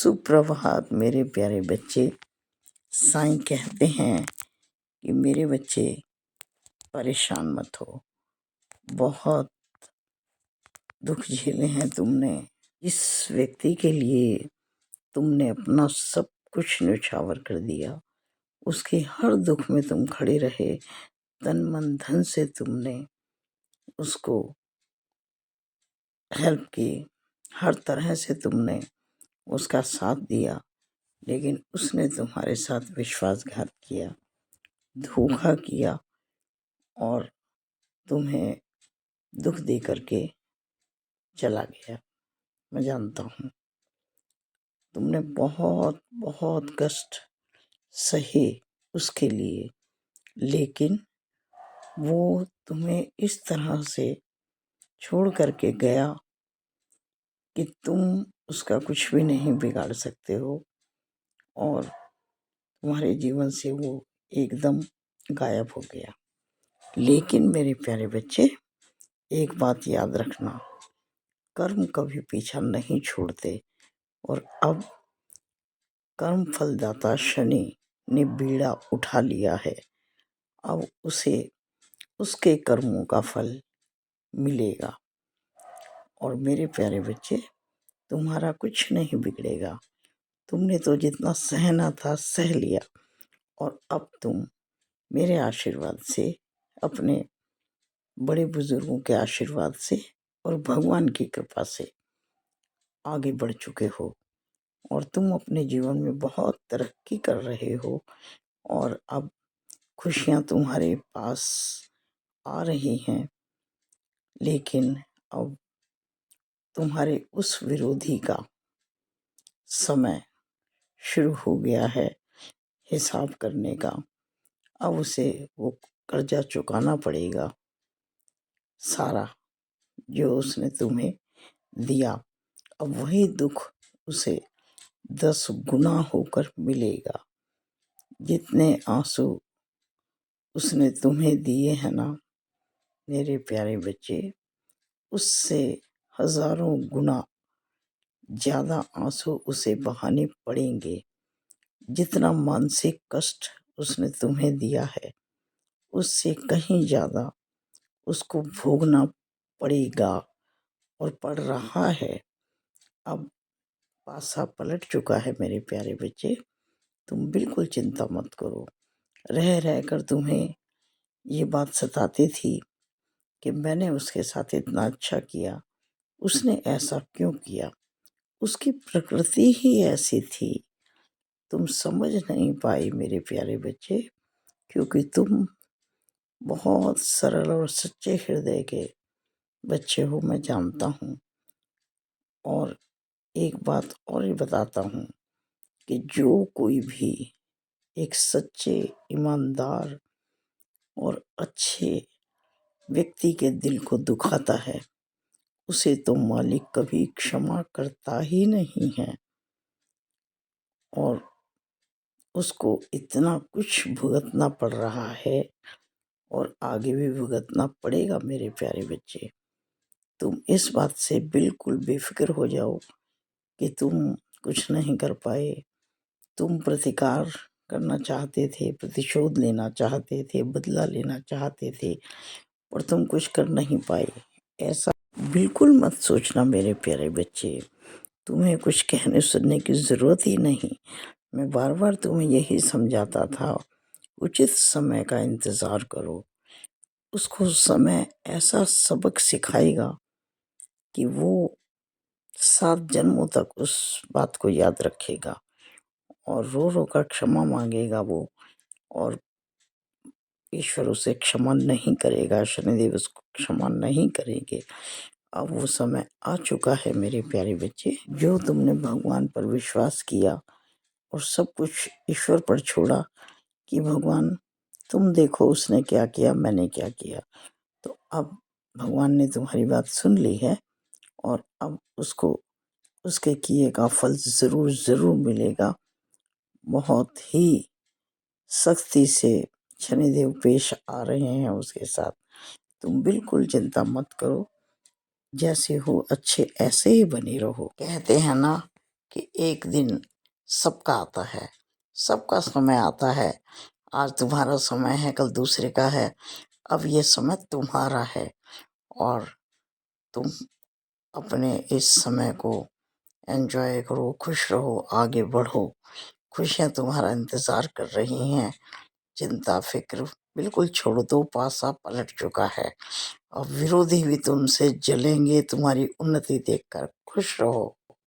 सुप्रभात मेरे प्यारे बच्चे। साईं कहते हैं कि मेरे बच्चे परेशान मत हो। बहुत दुख झेले हैं तुमने। इस व्यक्ति के लिए तुमने अपना सब कुछ न्यौछावर कर दिया। उसके हर दुख में तुम खड़े रहे। तन मन धन से तुमने उसको हेल्प की। हर तरह से तुमने उसका साथ दिया, लेकिन उसने तुम्हारे साथ विश्वासघात किया, धोखा किया और तुम्हें दुख दे करके चला गया। मैं जानता हूँ तुमने बहुत बहुत कष्ट सहे उसके लिए, लेकिन वो तुम्हें इस तरह से छोड़ करके गया कि तुम उसका कुछ भी नहीं बिगाड़ सकते हो और तुम्हारे जीवन से वो एकदम गायब हो गया। लेकिन मेरे प्यारे बच्चे, एक बात याद रखना, कर्म कभी पीछा नहीं छोड़ते। और अब कर्म फलदाता शनि ने बीड़ा उठा लिया है। अब उसे उसके कर्मों का फल मिलेगा। और मेरे प्यारे बच्चे, तुम्हारा कुछ नहीं बिगड़ेगा। तुमने तो जितना सहना था सह लिया, और अब तुम मेरे आशीर्वाद से, अपने बड़े बुजुर्गों के आशीर्वाद से और भगवान की कृपा से आगे बढ़ चुके हो और तुम अपने जीवन में बहुत तरक्की कर रहे हो। और अब खुशियाँ तुम्हारे पास आ रही हैं, लेकिन अब तुम्हारे उस विरोधी का समय शुरू हो गया है हिसाब करने का। अब उसे वो कर्जा चुकाना पड़ेगा, सारा जो उसने तुम्हें दिया। अब वही दुख उसे 10 गुना होकर मिलेगा। जितने आंसू उसने तुम्हें दिए हैं ना मेरे प्यारे बच्चे, उससे हजारों गुना ज्यादा आंसू उसे बहाने पड़ेंगे। जितना मानसिक कष्ट उसने तुम्हें दिया है, उससे कहीं ज्यादा उसको भोगना पड़ेगा और पड़ रहा है। अब पासा पलट चुका है मेरे प्यारे बच्चे। तुम बिल्कुल चिंता मत करो। रह रह कर तुम्हें ये बात सताती थी कि मैंने उसके साथ इतना अच्छा किया, उसने ऐसा क्यों किया। उसकी प्रकृति ही ऐसी थी। तुम समझ नहीं पाई मेरे प्यारे बच्चे, क्योंकि तुम बहुत सरल और सच्चे हृदय के बच्चे हो, मैं जानता हूँ। और एक बात और ही बताता हूँ कि जो कोई भी एक सच्चे, ईमानदार और अच्छे व्यक्ति के दिल को दुखाता है, उसे तो मालिक कभी क्षमा करता ही नहीं है। और उसको इतना कुछ भुगतना पड़ रहा है और आगे भी भुगतना पड़ेगा मेरे प्यारे बच्चे। तुम इस बात से बिल्कुल बेफिक्र हो जाओ कि तुम कुछ नहीं कर पाए। तुम प्रतिकार करना चाहते थे, प्रतिशोध लेना चाहते थे, बदला लेना चाहते थे, और तुम कुछ कर नहीं पाए। ऐसा बिल्कुल मत सोचना मेरे प्यारे बच्चे। तुम्हें कुछ कहने सुनने की ज़रूरत ही नहीं। मैं बार बार तुम्हें यही समझाता था, उचित समय का इंतज़ार करो। उसको समय ऐसा सबक सिखाएगा कि वो 7 जन्मों तक उस बात को याद रखेगा और रो रो कर क्षमा मांगेगा वो। और ईश्वर उसे क्षमा नहीं करेगा, शनिदेव उसको क्षमा नहीं करेंगे। अब वो समय आ चुका है मेरे प्यारे बच्चे। जो तुमने भगवान पर विश्वास किया और सब कुछ ईश्वर पर छोड़ा कि भगवान तुम देखो उसने क्या किया, मैंने क्या किया, तो अब भगवान ने तुम्हारी बात सुन ली है और अब उसको उसके किए का फल ज़रूर ज़रूर मिलेगा। बहुत ही सख्ती से शनिदेव पेश आ रहे हैं उसके साथ। तुम बिल्कुल चिंता मत करो। जैसे हो अच्छे ऐसे ही बने रहो। कहते हैं ना कि एक दिन सबका आता है, सबका समय आता है। आज तुम्हारा समय है, कल दूसरे का है। अब ये समय तुम्हारा है और तुम अपने इस समय को एंजॉय करो, खुश रहो, आगे बढ़ो। खुशियाँ तुम्हारा इंतज़ार कर रही हैं। चिंता फिक्र बिल्कुल छोड़ दो, पासा पलट चुका है। अब विरोधी भी तुमसे जलेंगे, तुम्हारी उन्नति देखकर खुश रहो।